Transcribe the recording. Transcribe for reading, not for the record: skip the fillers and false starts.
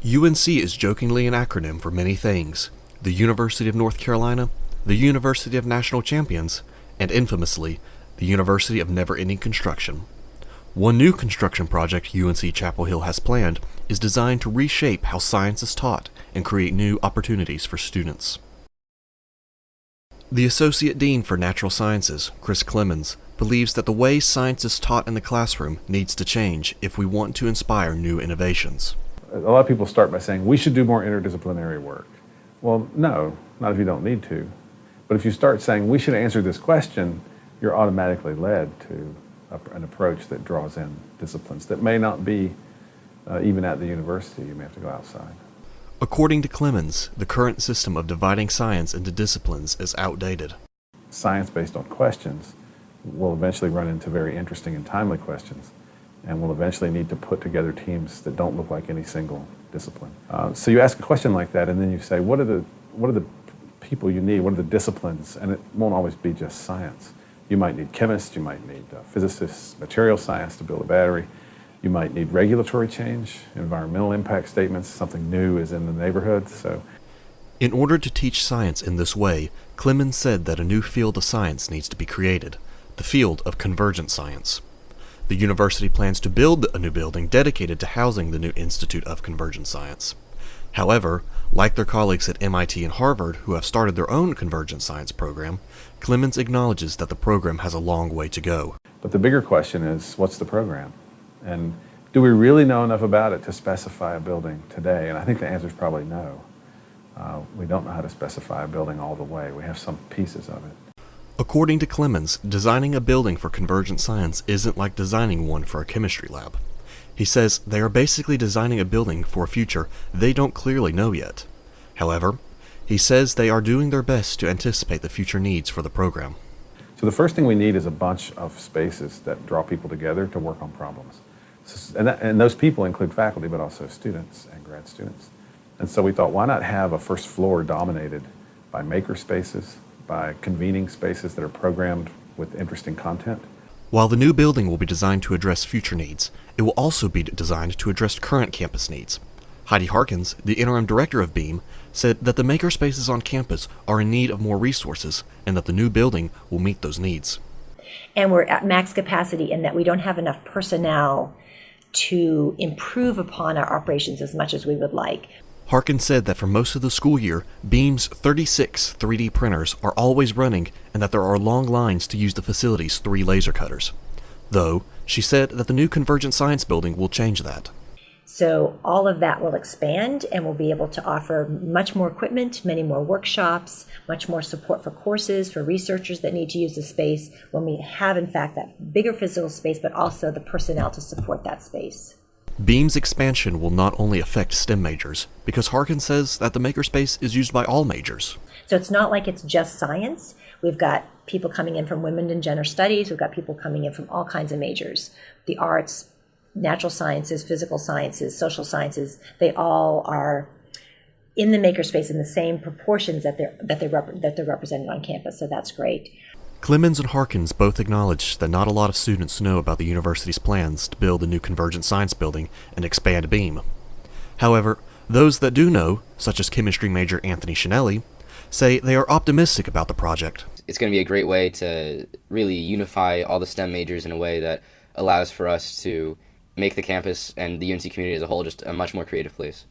UNC is jokingly an acronym for many things: the University of North Carolina, the University of National Champions, and infamously, the University of Never-Ending Construction. One new construction project UNC-Chapel Hill has planned is designed to reshape how science is taught and create new opportunities for students. The Associate Dean for Natural Sciences, Chris Clemens, believes that the way science is taught in the classroom needs to change if we want to inspire new innovations. A lot of people start by saying, we should do more interdisciplinary work. Well, no, not if you don't need to. But if you start saying, we should answer this question, you're automatically led to an approach that draws in disciplines that may not be even at the university. You may have to go outside. According to Clemens, the current system of dividing science into disciplines is outdated. Science based on questions will eventually run into very interesting and timely questions, and we'll eventually need to put together teams that don't look like any single discipline. So you ask a question like that, and then you say, what are the people you need? What are the disciplines? And it won't always be just science. You might need chemists, you might need physicists, material science to build a battery. You might need regulatory change, environmental impact statements, something new is in the neighborhood. In order to teach science in this way, Clemens said that a new field of science needs to be created, the field of convergent science. The university plans to build a new building dedicated to housing the new Institute of Convergent Science. However, like their colleagues at MIT and Harvard who have started their own convergent science program, Clemens acknowledges that the program has a long way to go. But the bigger question is, what's the program? And do we really know enough about it to specify a building today? And I think the answer is probably no. We don't know how to specify a building all the way. We have some pieces of it. According to Clemens, designing a building for convergent science isn't like designing one for a chemistry lab. He says they are basically designing a building for a future they don't clearly know yet. However, he says they are doing their best to anticipate the future needs for the program. So the first thing we need is a bunch of spaces that draw people together to work on problems. And those people include faculty, but also students and grad students. And so we thought, why not have a first floor dominated by maker spaces, by convening spaces that are programmed with interesting content? While the new building will be designed to address future needs, it will also be designed to address current campus needs. Heidi Harkins, the interim director of BEAM, said that the maker spaces on campus are in need of more resources and that the new building will meet those needs. And we're at max capacity in that we don't have enough personnel to improve upon our operations as much as we would like. Harkins said that for most of the school year, BEAM's 36 3D printers are always running and that there are long lines to use the facility's 3 laser cutters. Though, she said that the new Convergent Science building will change that. So all of that will expand and we'll be able to offer much more equipment, many more workshops, much more support for courses, for researchers that need to use the space when we have, in fact, that bigger physical space, but also the personnel to support that space. BEAM's expansion will not only affect STEM majors, because Harkins says that the makerspace is used by all majors. So it's not like it's just science. We've got people coming in from women and gender studies. We've got people coming in from all kinds of majors. The arts, natural sciences, physical sciences, social sciences, they all are in the makerspace in the same proportions that they're represented on campus. So that's great. Clemens and Harkins both acknowledge that not a lot of students know about the university's plans to build a new Convergent Science building and expand BEAM. However, those that do know, such as chemistry major Anthony Shinelli, say they are optimistic about the project. It's going to be a great way to really unify all the STEM majors in a way that allows for us to make the campus and the UNC community as a whole just a much more creative place.